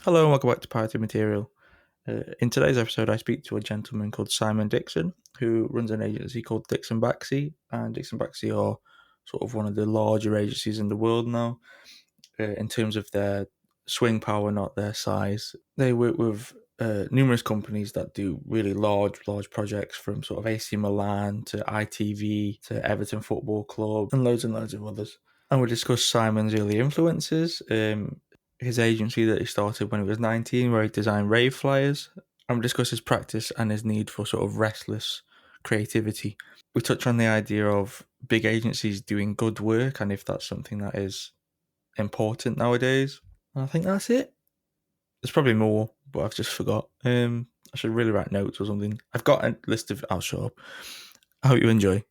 Hello and welcome back to Party Material. In today's episode, I speak to a gentleman called Simon Dixon, who runs an agency called DixonBaxi, and DixonBaxi are sort of one of the larger agencies in the world now, in terms of their swing power, not their size. They work with numerous companies that do really large projects, from sort of AC Milan to ITV to Everton Football Club and loads of others. And we'll discuss Simon's early influences, his agency that he started when he was 19, where he designed rave flyers, and we discuss his practice and his need for sort of restless creativity. We touch on the idea of big agencies doing good work and if that's something that is important nowadays. And I think that's it. There's probably more, but I've just forgot. I should really write notes or something. I've got a list of... I'll shut up. I hope you enjoy.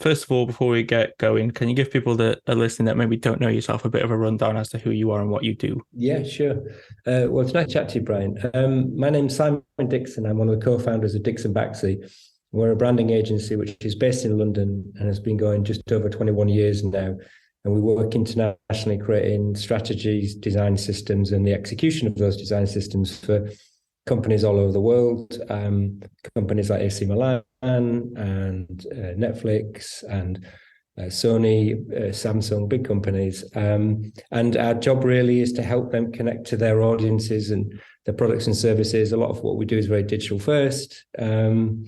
First of all, before we get going, can you give people that are listening that maybe don't know yourself a bit of a rundown as to who you are and what you do? Yeah, sure. Well, it's nice to chat to you, Brian. My name's Simon Dixon. I'm one of the co-founders of DixonBaxi. We're a branding agency which is based in London and has been going just over 21 years now. And we work internationally creating strategies, design systems, and the execution of those design systems for companies all over the world, companies like AC Milan and Netflix and Sony, Samsung, big companies. And our job really is to help them connect to their audiences and their products and services. A lot of what we do is very digital first. And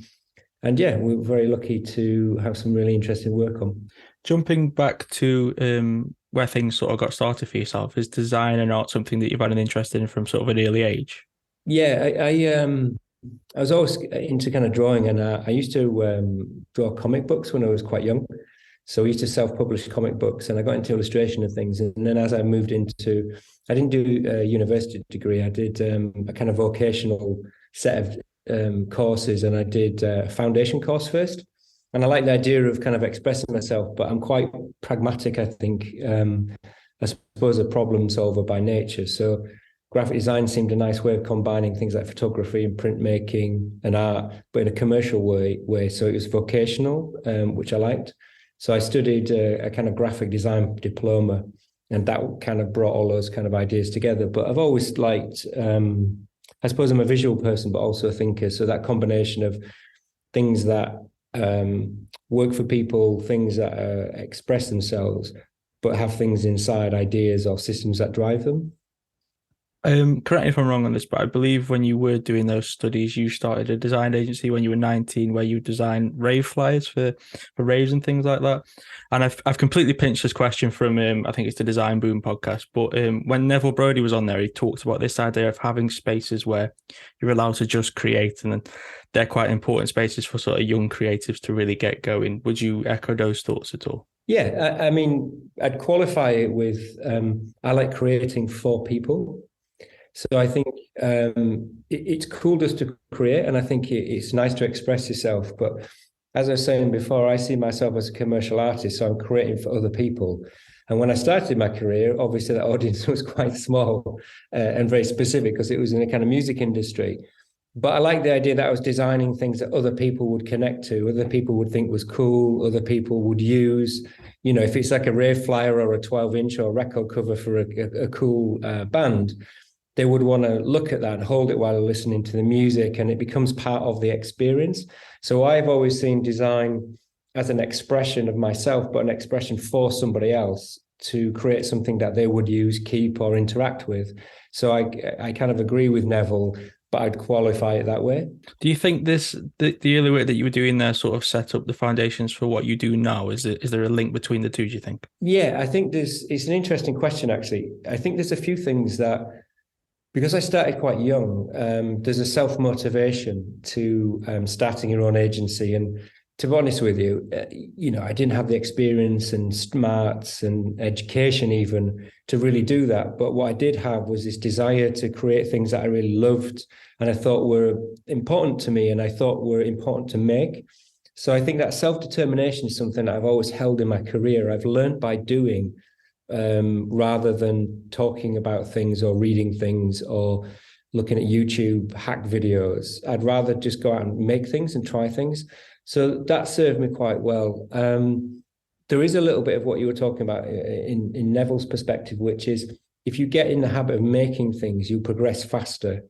yeah, we're very lucky to have some really interesting work on. Jumping back to where things sort of got started for yourself, is design and art something that you've had an interest in from sort of an early age? Yeah, I was always into kind of drawing, and I used to draw comic books when I was quite young. So I used to self-publish comic books, and I got into illustration and things. And then as I moved into, I didn't do a university degree. I did a kind of vocational set of courses, and I did a foundation course first. And I like the idea of kind of expressing myself, but I'm quite pragmatic, I think. I suppose a problem solver by nature. So graphic design seemed a nice way of combining things like photography and printmaking and art, but in a commercial way. So it was vocational, which I liked. So I studied a kind of graphic design diploma, and that kind of brought all those kind of ideas together. But I've always liked, I suppose I'm a visual person, but also a thinker. So that combination of things that work for people, things that express themselves, but have things inside, ideas or systems that drive them. Correct me if I'm wrong on this, but I believe when you were doing those studies, you started a design agency when you were 19, where you design rave flyers for raves and things like that. And I've completely pinched this question from I think it's the Design Boom podcast. But when Neville Brody was on there, he talked about this idea of having spaces where you're allowed to just create, and they're quite important spaces for sort of young creatives to really get going. Would you echo those thoughts at all? Yeah, I mean, I'd qualify it with I like creating for people. So I think it's cool just to create, and I think it's nice to express yourself. But as I was saying before, I see myself as a commercial artist, so I'm creating for other people. And when I started my career, obviously that audience was quite small and very specific because it was in the kind of music industry. But I like the idea that I was designing things that other people would connect to, other people would think was cool, other people would use. You know, if it's like a rave flyer or a 12-inch or record cover for a cool band, they would want to look at that and hold it while they're listening to the music, and it becomes part of the experience. So I've always seen design as an expression of myself, but an expression for somebody else to create something that they would use, keep, or interact with. So I kind of agree with Neville, but I'd qualify it that way. Do you think the early work that you were doing there sort of set up the foundations for what you do now? Is there a link between the two, do you think? Yeah, I think it's an interesting question, actually. I think there's a few things that, because I started quite young, there's a self-motivation to starting your own agency. And to be honest with you, I didn't have the experience and smarts and education even to really do that. But what I did have was this desire to create things that I really loved and I thought were important to me and I thought were important to make. So I think that self-determination is something that I've always held in my career. I've learned by doing, rather than talking about things or reading things or looking at YouTube hack videos. I'd rather just go out and make things and try things. So that served me quite well. There is a little bit of what you were talking about in Neville's perspective, which is if you get in the habit of making things, you progress faster.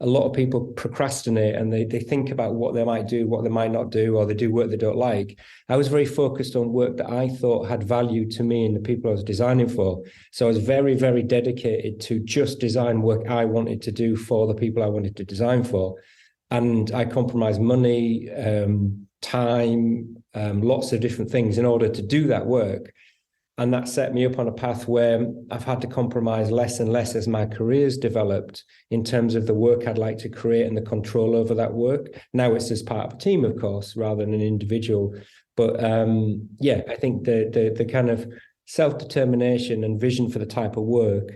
A lot of people procrastinate and they think about what they might do, what they might not do, or they do work they don't like. I was very focused on work that I thought had value to me and the people I was designing for. So I was very, very dedicated to just design work I wanted to do for the people I wanted to design for. And I compromised money, time, lots of different things in order to do that work. And that set me up on a path where I've had to compromise less and less as my career's developed in terms of the work I'd like to create and the control over that work. Now it's as part of a team, of course, rather than an individual. But yeah, I think the kind of self-determination and vision for the type of work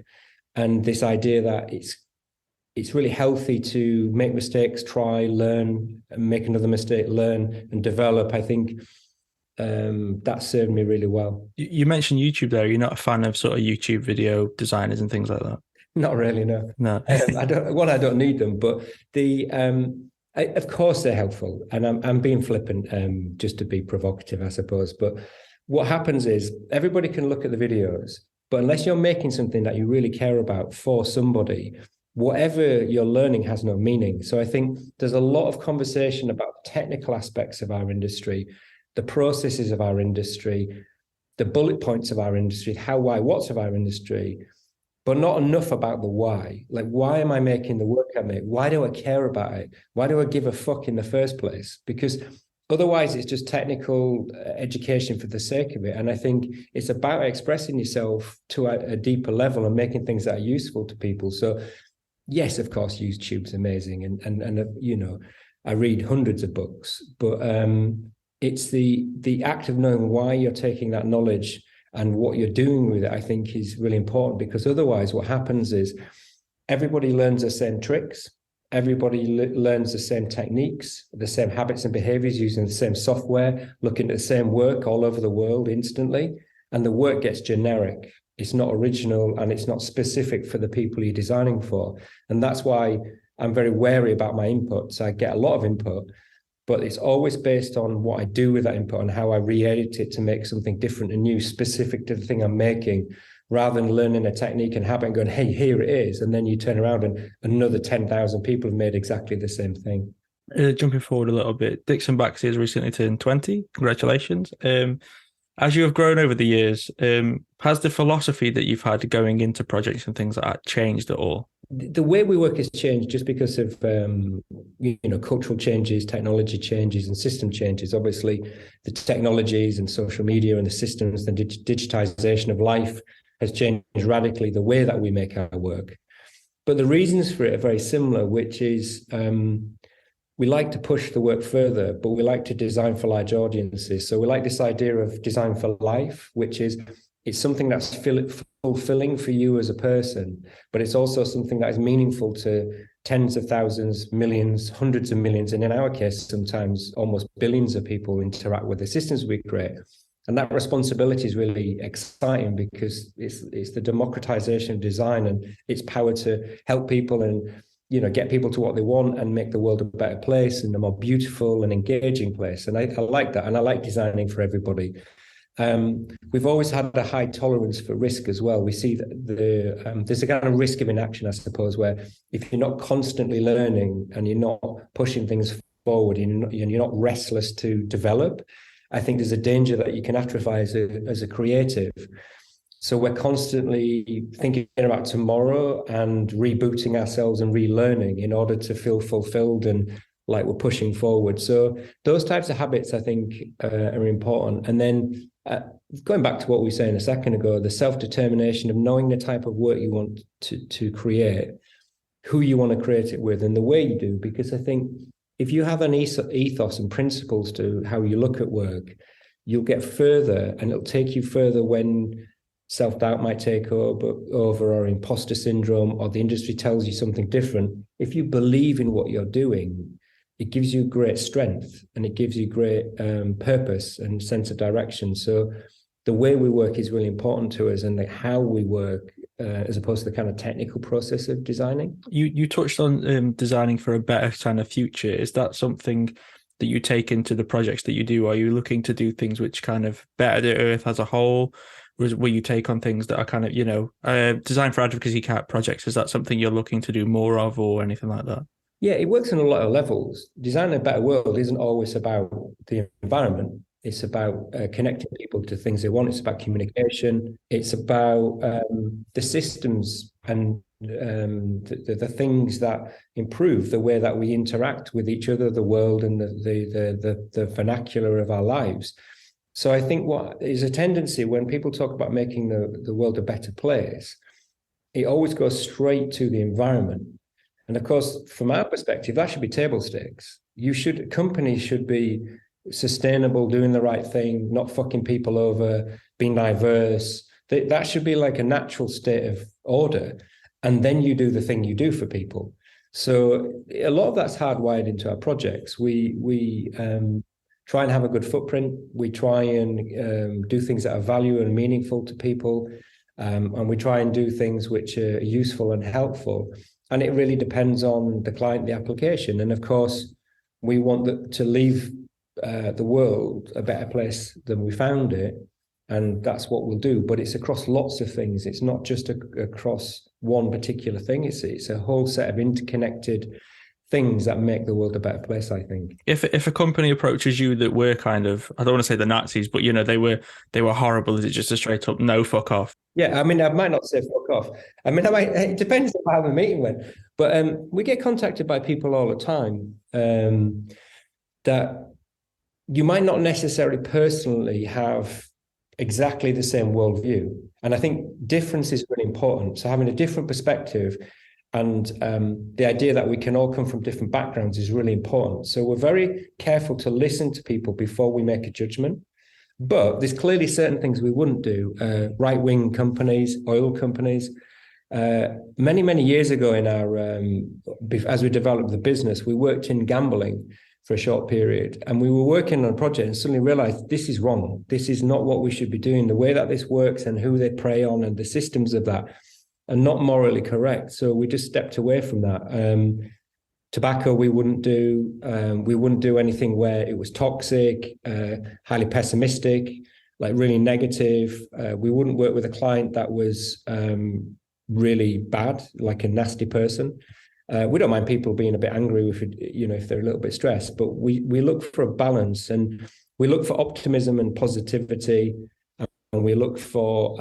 and this idea that it's really healthy to make mistakes, try, learn, and make another mistake, learn and develop. I think that served me really well. You mentioned YouTube there. You're not a fan of sort of YouTube video designers and things like that? Not really, no. No. I don't need them, but of course they're helpful, and I'm being flippant, just to be provocative, I suppose. But what happens is everybody can look at the videos, but unless you're making something that you really care about for somebody, whatever you're learning has no meaning. So I think there's a lot of conversation about technical aspects of our industry, the processes of our industry, the bullet points of our industry, how, why, what's of our industry, but not enough about the why. Like, why am I making the work I make? Why do I care about it? Why do I give a fuck in the first place? Because otherwise it's just technical education for the sake of it. And I think it's about expressing yourself to a deeper level and making things that are useful to people. So yes, of course, YouTube's amazing. And you know, I read hundreds of books, but it's the act of knowing why you're taking that knowledge and what you're doing with it, I think is really important, because otherwise what happens is everybody learns the same tricks. Everybody learns the same techniques, the same habits and behaviors, using the same software, looking at the same work all over the world instantly. And the work gets generic. It's not original and it's not specific for the people you're designing for. And that's why I'm very wary about my inputs. I get a lot of input, but it's always based on what I do with that input and how I re-edit it to make something different and new, specific to the thing I'm making, rather than learning a technique and habit and going, hey, here it is. And then you turn around and another 10,000 people have made exactly the same thing. Jumping forward a little bit, DixonBaxi has recently turned 20. Congratulations. As you have grown over the years, has the philosophy that you've had going into projects and things like that changed at all? The way we work has changed just because of cultural changes, technology changes, and system changes. Obviously, the technologies and social media and the systems, the digitization of life has changed radically the way that we make our work. But the reasons for it are very similar, which is we like to push the work further, but we like to design for large audiences. So we like this idea of design for life, which is it's something that's fulfilling for you as a person, but it's also something that is meaningful to tens of thousands, millions, hundreds of millions, and in our case, sometimes almost billions of people interact with the systems we create. And that responsibility is really exciting because it's the democratization of design and its power to help people and get people to what they want and make the world a better place and a more beautiful and engaging place. And I like that. And I like designing for everybody. We've always had a high tolerance for risk as well. We see that there's a kind of risk of inaction, I suppose, where if you're not constantly learning and you're not pushing things forward and you're not restless to develop, I think there's a danger that you can atrophy as a creative. So we're constantly thinking about tomorrow and rebooting ourselves and relearning in order to feel fulfilled and like we're pushing forward. So those types of habits, I think, are important. And then going back to what we were saying a second ago, the self-determination of knowing the type of work you want to create, who you want to create it with, and the way you do. Because I think if you have an ethos and principles to how you look at work, you'll get further, and it'll take you further when self-doubt might take over, or imposter syndrome, or the industry tells you something different. If you believe in what you're doing, it gives you great strength and it gives you great purpose and sense of direction. So the way we work is really important to us, and how we work as opposed to the kind of technical process of designing. You touched on designing for a better kind of future. Is that something that you take into the projects that you do? Are you looking to do things which kind of better the earth as a whole? Will you take on things that are kind of, design for advocacy projects? Is that something you're looking to do more of or anything like that? Yeah, it works on a lot of levels. Designing a better world isn't always about the environment. It's about connecting people to things they want. It's about communication. It's about the systems and the things that improve the way that we interact with each other, the world, and the vernacular of our lives. So I think what is a tendency when people talk about making the world a better place, it always goes straight to the environment. And of course, from our perspective, that should be table stakes. Companies should be sustainable, doing the right thing, not fucking people over, being diverse. That should be like a natural state of order. And then you do the thing you do for people. So a lot of that's hardwired into our projects. We try and have a good footprint. We try and do things that are value and meaningful to people. And we try and do things which are useful and helpful. And it really depends on the client, the application. And of course, we want to leave the world a better place than we found it. And that's what we'll do. But it's across lots of things. It's not just across one particular thing. It's a whole set of interconnected things that make the world a better place, I think. If a company approaches you that were kind of, I don't want to say the Nazis, but they were horrible, is it just a straight up no, fuck off? Yeah, I mean, I might not say fuck off. I mean, it depends on how the meeting went. But we get contacted by people all the time that you might not necessarily personally have exactly the same worldview. And I think difference is really important. So having a different perspective and the idea that we can all come from different backgrounds is really important. So we're very careful to listen to people before we make a judgment. But there's clearly certain things we wouldn't do. Right-wing companies, oil companies. Many, many years ago in our, as we developed the business, we worked in gambling for a short period. And we were working on a project and suddenly realized this is wrong. This is not what we should be doing. The way that this works and who they prey on and the systems of that are not morally correct. So we just stepped away from that. Tobacco, we wouldn't do. We wouldn't do anything where it was toxic, highly pessimistic, like really negative. We wouldn't work with a client that was really bad, like a nasty person. We don't mind people being a bit angry if they're a little bit stressed, but we look for a balance and we look for optimism and positivity, and we look for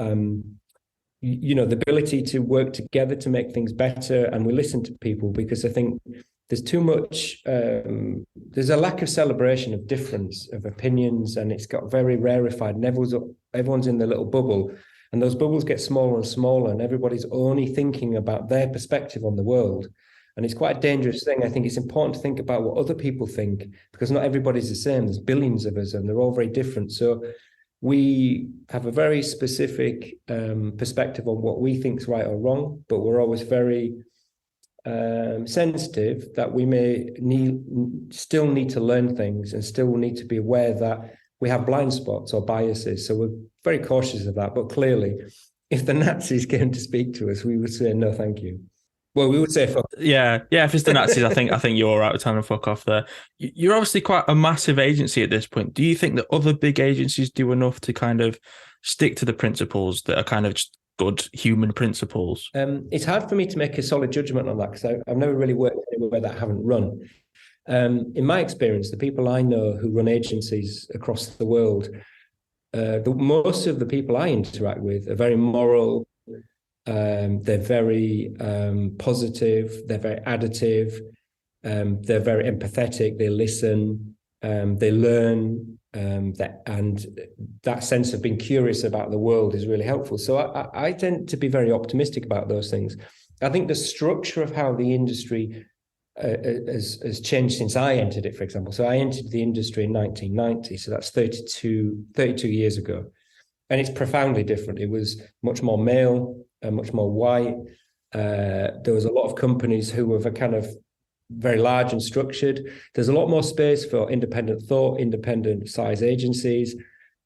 the ability to work together to make things better, and we listen to people because I think there's too much, there's a lack of celebration of difference of opinions, and it's got very rarefied, and everyone's in their little bubble, and those bubbles get smaller and smaller, and everybody's only thinking about their perspective on the world. And it's quite a dangerous thing. I think it's important to think about what other people think, because not everybody's the same. There's billions of us and they're all very different. So we have a very specific perspective on what we think is right or wrong, but we're always very sensitive that we may still need to learn things and still need to be aware that we have blind spots or biases. So we're very cautious of that. But clearly, if the Nazis came to speak to us, we would say, no, thank you. Well, we would say fuck. Yeah. If it's the Nazis, I think you're out of time and fuck off there. You're obviously quite a massive agency at this point. Do you think that other big agencies do enough to kind of stick to the principles that are kind of just good human principles? It's hard for me to make a solid judgment on that because I've never really worked anywhere that I haven't run. In my experience, the people I know who run agencies across the world, most of the people I interact with are very moral. They're very positive, they're very additive, they're very empathetic, they listen, they learn, and that sense of being curious about the world is really helpful. So I tend to be very optimistic about those things. I think the structure of how the industry has changed since I entered it, for example. So I entered the industry in 1990, so that's 32 years ago. And it's profoundly different. It was much more male, much more white. There was a lot of companies who were kind of very large and structured. There's a lot more space for independent thought, independent size agencies.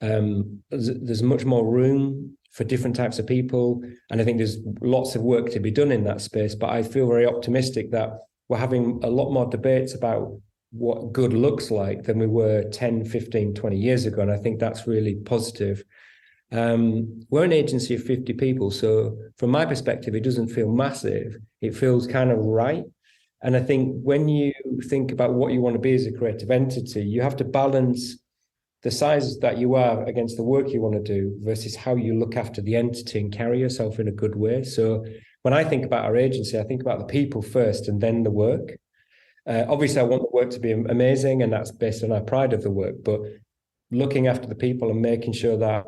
There's much more room for different types of people. And I think there's lots of work to be done in that space. But I feel very optimistic that we're having a lot more debates about what good looks like than we were 10, 15, 20 years ago. And I think that's really positive. We're an agency of 50 people. So from my perspective, it doesn't feel massive. It feels kind of right. And I think when you think about what you want to be as a creative entity, you have to balance the size that you are against the work you want to do versus how you look after the entity and carry yourself in a good way. So when I think about our agency, I think about the people first and then the work. Obviously, I want the work to be amazing, and that's based on our pride of the work. But looking after the people and making sure that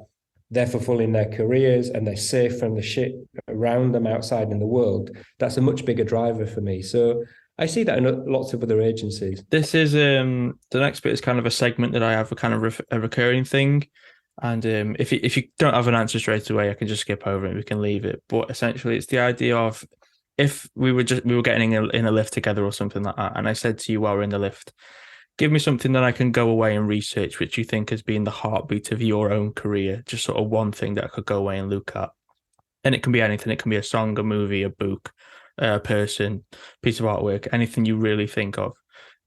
they're fulfilling their careers and they're safe from the shit around them outside in the world, that's a much bigger driver for me. So I see that in lots of other agencies. This is the next bit is kind of a segment that I have a kind of a recurring thing, and if you don't have an answer straight away, I can just skip over it. We can leave it. But essentially, it's the idea of if we were getting in a lift together or something like that, and I said to you while we're in the lift, give me something that I can go away and research, which you think has been the heartbeat of your own career. Just sort of one thing that I could go away and look at, and it can be anything. It can be a song, a movie, a book, a person, piece of artwork, anything you really think of.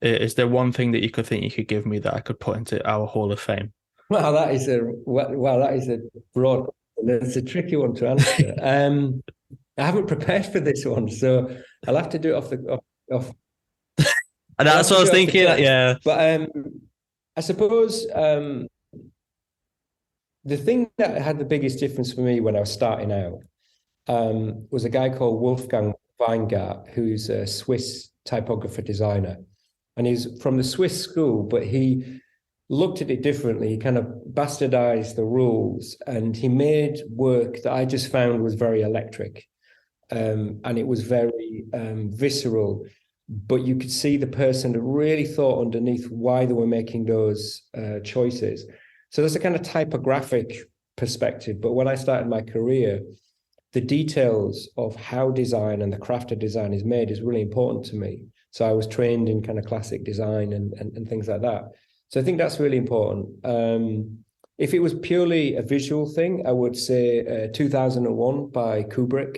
Is there one thing that you could think you could give me that I could put into our Hall of Fame? Wow, that is a broad. It's a tricky one to answer. I haven't prepared for this one, so I'll have to do it off. And I'll that's have what I to was do it off the thinking. top. Yeah. But I suppose the thing that had the biggest difference for me when I was starting out was a guy called Wolfgang Weingart, who's a Swiss typographer designer. And he's from the Swiss school, but he looked at it differently. He kind of bastardized the rules and he made work that I just found was very electric. And it was very visceral, but you could see the person that really thought underneath why they were making those choices. So there's a kind of typographic perspective. But when I started my career, the details of how design and the craft of design is made is really important to me. So I was trained in kind of classic design and things like that. So I think that's really important. If it was purely a visual thing, I would say 2001 by Kubrick,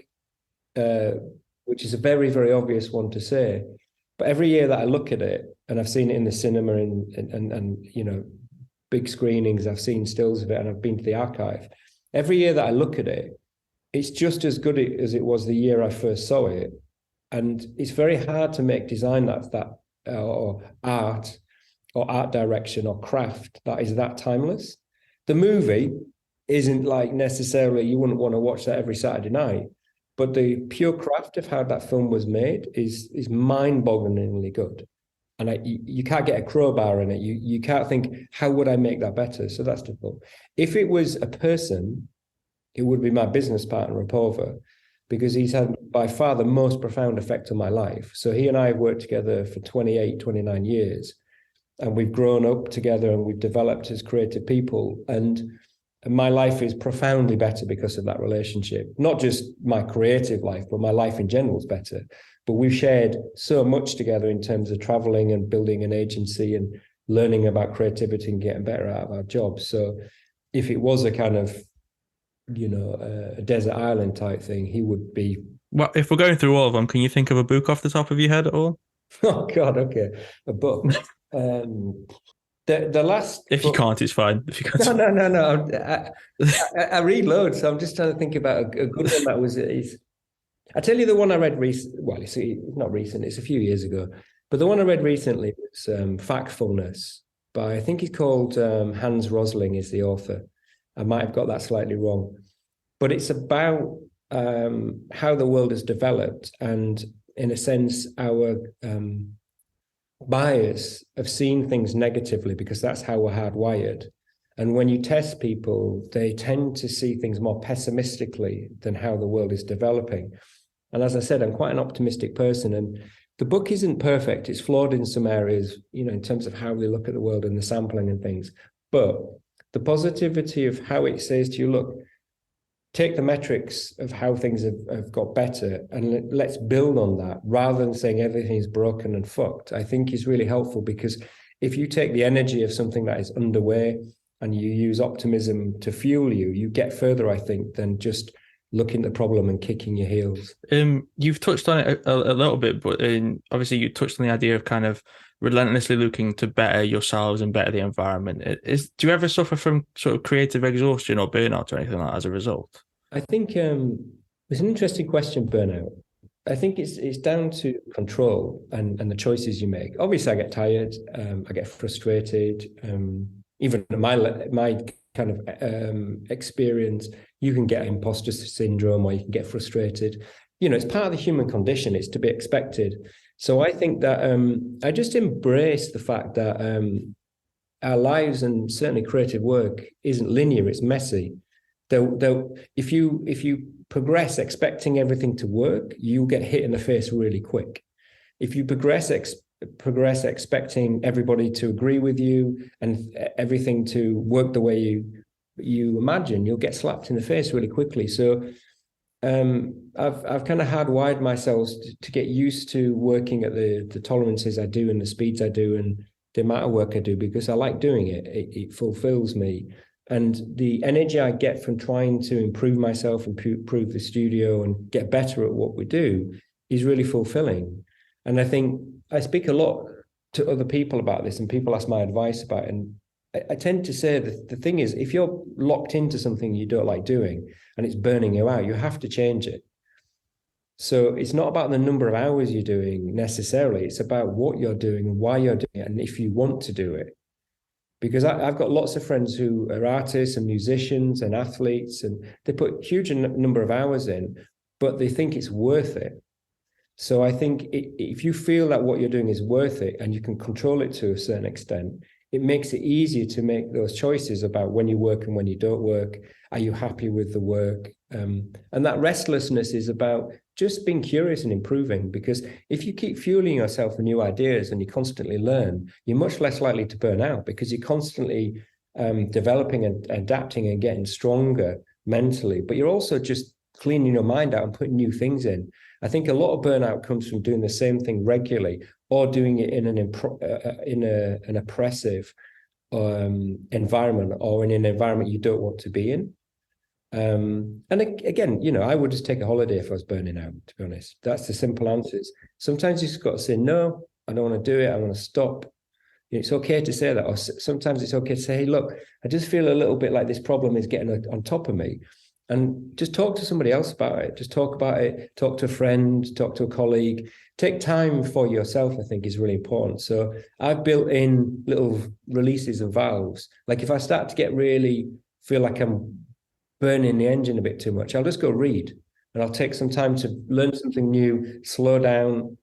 which is a very, very obvious one to say. But every year that I look at it, and I've seen it in the cinema and you know, big screenings, I've seen stills of it, and I've been to the archive. Every year that I look at it, it's just as good as it was the year I first saw it. And it's very hard to make design or art direction or craft that is that timeless. The movie isn't like necessarily, you wouldn't want to watch that every Saturday night, but the pure craft of how that film was made is mind-bogglingly good. And you can't get a crowbar in it. You can't think, how would I make that better? So that's difficult. If it was a person, it would be my business partner, Rapova, because he's had by far the most profound effect on my life. So he and I have worked together for 28, 29 years, and we've grown up together and we've developed as creative people. And my life is profoundly better because of that relationship. Not just my creative life, but my life in general is better. But we've shared so much together in terms of traveling and building an agency and learning about creativity and getting better out of our jobs. So if it was a kind of, you know, a desert island type thing, he would be. Well, if we're going through all of them, can you think of a book off the top of your head at all? Oh God, okay, a book. The last. If you book... can't, it's fine. If you can't, No. I read loads, so I'm just trying to think about a good one that was. I tell you the one I read recently. Well, it's not recent; it's a few years ago. But the one I read recently was Factfulness by, I think he's called Hans Rosling is the author. I might have got that slightly wrong, but it's about how the world has developed and, in a sense, our bias of seeing things negatively because that's how we're hardwired. And when you test people, they tend to see things more pessimistically than how the world is developing. And as I said, I'm quite an optimistic person, and the book isn't perfect. It's flawed in some areas, you know, in terms of how they look at the world and the sampling and things. But the positivity of how it says to you, look, take the metrics of how things have got better and let's build on that rather than saying everything's broken and fucked, I think is really helpful, because if you take the energy of something that is underway and you use optimism to fuel you, you get further, I think, than just looking at the problem and kicking your heels. You've touched on it a little bit, but obviously you touched on the idea of kind of relentlessly looking to better yourselves and better the environment. Do you ever suffer from sort of creative exhaustion or burnout or anything like that as a result? I think it's an interesting question, burnout. I think it's down to control and the choices you make. Obviously, I get tired, I get frustrated. Even my kind of experience, you can get imposter syndrome or you can get frustrated. It's part of the human condition. It's to be expected. So I think that I just embrace the fact that our lives and certainly creative work isn't linear. It's messy. Though if you progress expecting everything to work, you'll get hit in the face really quick. If you progress expecting everybody to agree with you and everything to work the way you imagine, you'll get slapped in the face really quickly. So I've kind of hardwired myself to get used to working at the tolerances I do and the speeds I do and the amount of work I do, because I like doing it. It fulfills me. And the energy I get from trying to improve myself, improve the studio and get better at what we do is really fulfilling. And I think I speak a lot to other people about this and people ask my advice about it. And I tend to say that the thing is, if you're locked into something you don't like doing and it's burning you out, you have to change it. So it's not about the number of hours you're doing necessarily. It's about what you're doing and why you're doing it and if you want to do it. Because I've got lots of friends who are artists and musicians and athletes, and they put huge number of hours in, but they think it's worth it. So I think if you feel that what you're doing is worth it and you can control it to a certain extent, it makes it easier to make those choices about when you work and when you don't work. Are you happy with the work? And that restlessness is about just being curious and improving, because if you keep fueling yourself with new ideas and you constantly learn, you're much less likely to burn out because you're constantly developing and adapting and getting stronger mentally, but you're also just cleaning your mind out and putting new things in. I think a lot of burnout comes from doing the same thing regularly or doing it in an oppressive environment or in an environment you don't want to be in. And again, I would just take a holiday if I was burning out, to be honest. That's the simple answers. Sometimes you just got to say, no, I don't want to do it. I want to stop. It's okay to say that. Or sometimes it's okay to say, hey, look, I just feel a little bit like this problem is getting on top of me. And just talk to somebody else about it. Just talk about it. Talk to a friend, talk to a colleague. Take time for yourself, I think, is really important. So I've built in little releases and valves. Like if I start to feel like I'm burning the engine a bit too much, I'll just go read and I'll take some time to learn something new, slow down,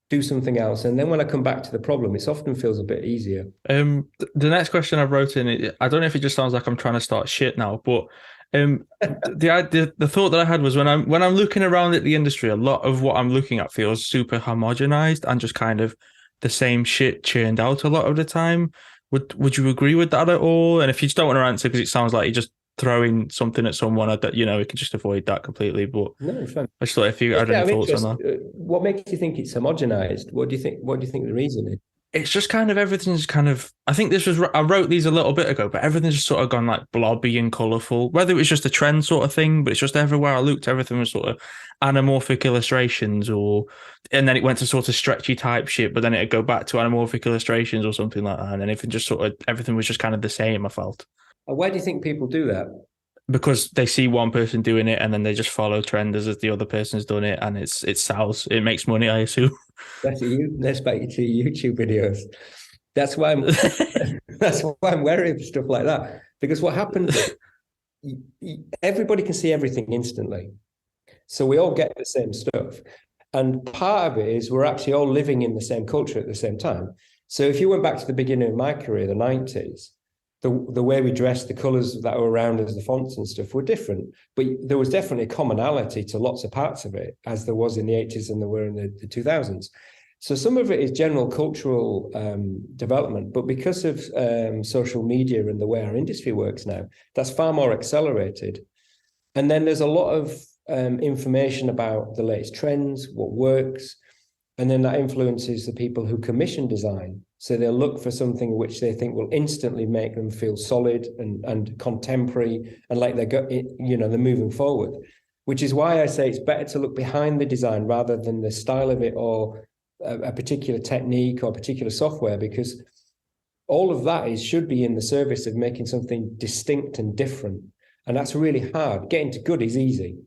do something else. And then when I come back to the problem, it often feels a bit easier. The next question I wrote in, I don't know if it just sounds like I'm trying to start shit now, but the thought that I had was when I'm looking around at the industry, a lot of what I'm looking at feels super homogenized and just kind of the same shit churned out a lot of the time. Would you agree with that at all? And if you just don't want to answer because it sounds like you're just throwing something at someone, that we can just avoid that completely. But no, fine. I just thought if you had any thoughts on that. What makes you think it's homogenized? What do you think the reason is? It's just kind of everything's kind of. I think I wrote these a little bit ago, but everything's just sort of gone like blobby and colourful. Whether it was just a trend sort of thing, but it's just everywhere I looked, everything was sort of anamorphic illustrations, and then it went to sort of stretchy type shit, but then it'd go back to anamorphic illustrations or something like that, and then everything was just kind of the same. I felt. Why do you think people do that? Because they see one person doing it and then they just follow trend as the other person's done it, and it sells. It makes money, I assume. Let's back you to YouTube videos. That's why I'm wary of stuff like that. Because what happens is everybody can see everything instantly. So we all get the same stuff. And part of it is we're actually all living in the same culture at the same time. So if you went back to the beginning of my career, the 90s, the way we dressed, the colors that were around us, the fonts and stuff were different, but there was definitely a commonality to lots of parts of it, as there was in the 80s and there were in the 2000s. So some of it is general cultural development, but because of social media and the way our industry works now, that's far more accelerated. And then there's a lot of information about the latest trends, what works, and then that influences the people who commission design. So they'll look for something which they think will instantly make them feel solid and contemporary and like they're moving forward. which is why I say it's better to look behind the design rather than the style of it or a particular technique or particular software, because all of that should be in the service of making something distinct and different. And that's really hard. Getting to good is easy.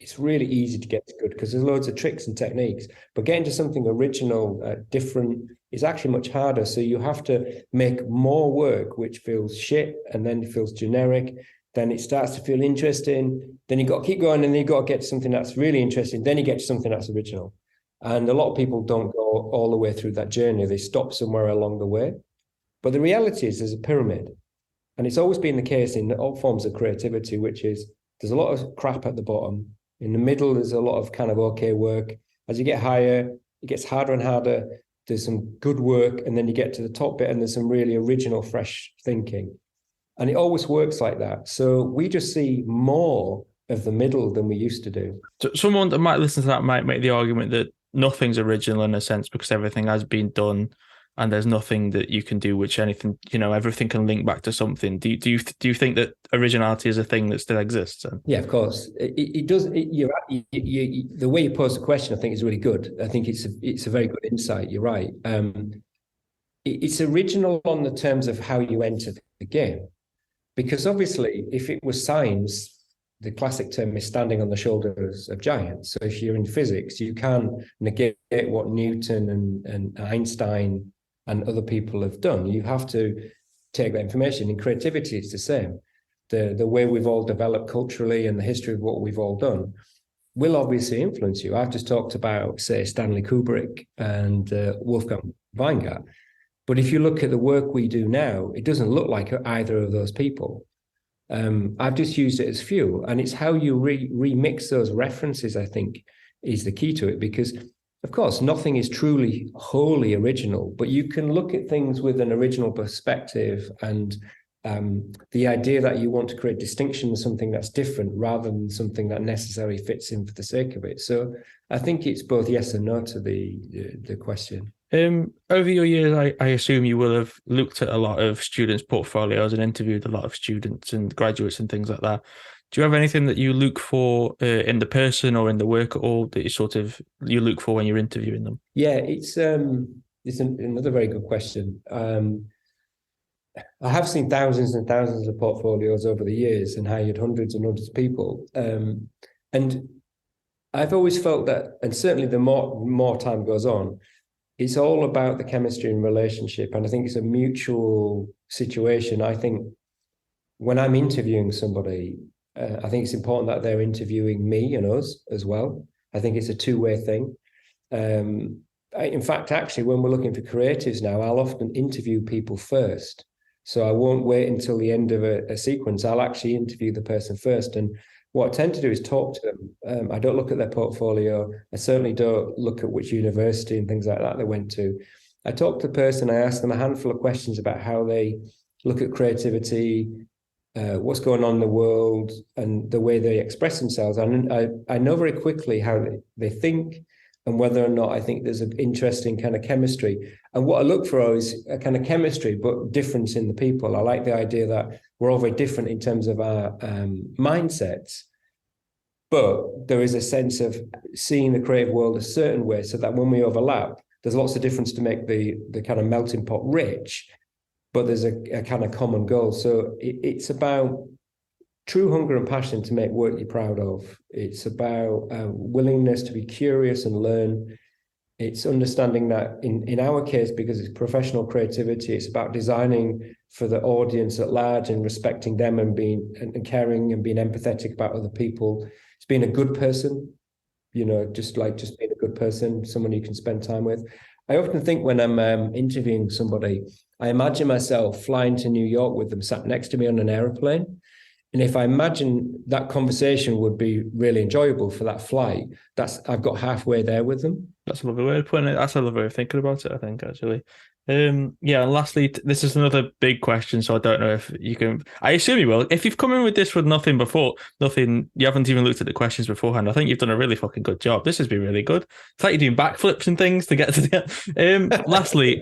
It's really easy to get to good because there's loads of tricks and techniques, but getting to something original, different, is actually much harder. So you have to make more work, which feels shit, and then it feels generic. Then it starts to feel interesting. Then you've got to keep going, and then you've got to get to something that's really interesting. Then you get to something that's original. And a lot of people don't go all the way through that journey. They stop somewhere along the way. But the reality is there's a pyramid. And it's always been the case in all forms of creativity, which is there's a lot of crap at the bottom. In the middle, there's a lot of kind of okay work. As you get higher, it gets harder and harder. There's some good work, and then you get to the top bit, and there's some really original, fresh thinking. And it always works like that. So we just see more of the middle than we used to do. So someone that might listen to that might make the argument that nothing's original in a sense because everything has been done and there's nothing that you can do which anything, everything can link back to something. Do you think that originality is a thing that still exists? Yeah, of course. It does. The way you pose the question, I think, is really good. I think it's a very good insight. You're right. It's original on the terms of how you enter the game. Because obviously, if it was science, the classic term is standing on the shoulders of giants. So if you're in physics, you can negate what Newton and Einstein and other people have done. You have to take that information. In creativity, it's the same. The way we've all developed culturally and the history of what we've all done will obviously influence you. I've just talked about, say, Stanley Kubrick and Wolfgang Weingart. But if you look at the work we do now, it doesn't look like either of those people. I've just used it as fuel, and it's how you remix those references, I think, is the key to it. Because, of course, nothing is truly wholly original, but you can look at things with an original perspective, and the idea that you want to create distinction with something that's different rather than something that necessarily fits in for the sake of it. So I think it's both yes and no to the question. Over your years, I assume you will have looked at a lot of students' portfolios and interviewed a lot of students and graduates and things like that. Do you have anything that you look for in the person or in the work at all that you look for when you're interviewing them? Yeah, it's another very good question. I have seen thousands and thousands of portfolios over the years and hired hundreds and hundreds of people. And I've always felt that, and certainly the more time goes on, it's all about the chemistry and relationship. And I think it's a mutual situation. I think when I'm interviewing somebody, I think it's important that they're interviewing me and us as well. I think it's a two-way thing. In fact, actually, when we're looking for creatives now, I'll often interview people first. So I won't wait until the end of a sequence. I'll actually interview the person first. And what I tend to do is talk to them. I don't look at their portfolio. I certainly don't look at which university and things like that they went to. I talk to the person. I ask them a handful of questions about how they look at creativity, what's going on in the world, and the way they express themselves. And I know very quickly how they think and whether or not I think there's an interesting kind of chemistry. And what I look for is a kind of chemistry, but difference in the people. I like the idea that we're all very different in terms of our mindsets, but there is a sense of seeing the creative world a certain way so that when we overlap, there's lots of difference to make the kind of melting pot rich, but there's a kind of common goal. So it's about true hunger and passion to make work you're proud of. It's about willingness to be curious and learn. It's understanding that in our case, because it's professional creativity, it's about designing for the audience at large and respecting them and being and caring and being empathetic about other people. It's being a good person, just being a good person, someone you can spend time with. I often think when I'm interviewing somebody, I imagine myself flying to New York with them sat next to me on an aeroplane. And if I imagine that conversation would be really enjoyable for that flight, I've got halfway there with them. That's a lovely way of putting it. That's a lovely way of thinking about it, I think, actually. And lastly, this is another big question, so I don't know if you can... I assume you will. If you've come in with this with nothing, you haven't even looked at the questions beforehand, I think you've done a really fucking good job. This has been really good. It's like you're doing backflips and things to get to the... Lastly,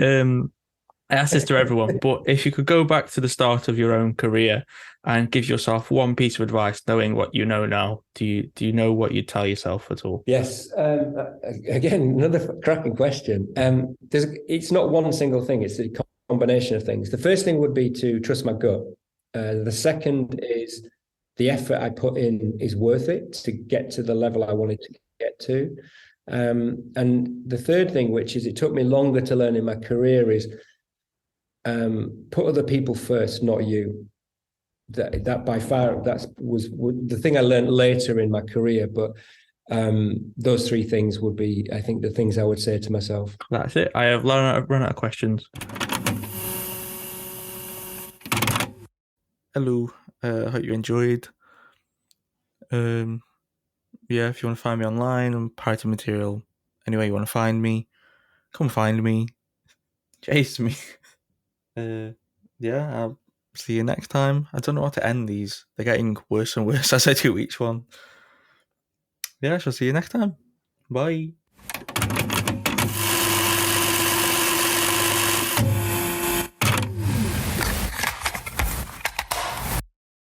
I ask this to everyone, but if you could go back to the start of your own career and give yourself one piece of advice, knowing what you know now, do you know what you'd tell yourself at all? Yes. Again, another cracking question. It's not one single thing, it's a combination of things. The first thing would be to trust my gut. The second is the effort I put in is worth it to get to the level I wanted to get to. And the third thing, which is it took me longer to learn in my career, is put other people first, not you. That by far was the thing I learned later in my career, but those three things would be, I think, the things I would say to myself. That's it. I have run out of questions. Hello. I hope you enjoyed. Um, yeah, if you want to find me online, I'm Python material. Anyway, you want to find me, come find me, chase me. Uh, yeah, I'll see you next time. I don't know how to end these. They're getting worse and worse as I do each one. Yeah, I shall see you next time. Bye.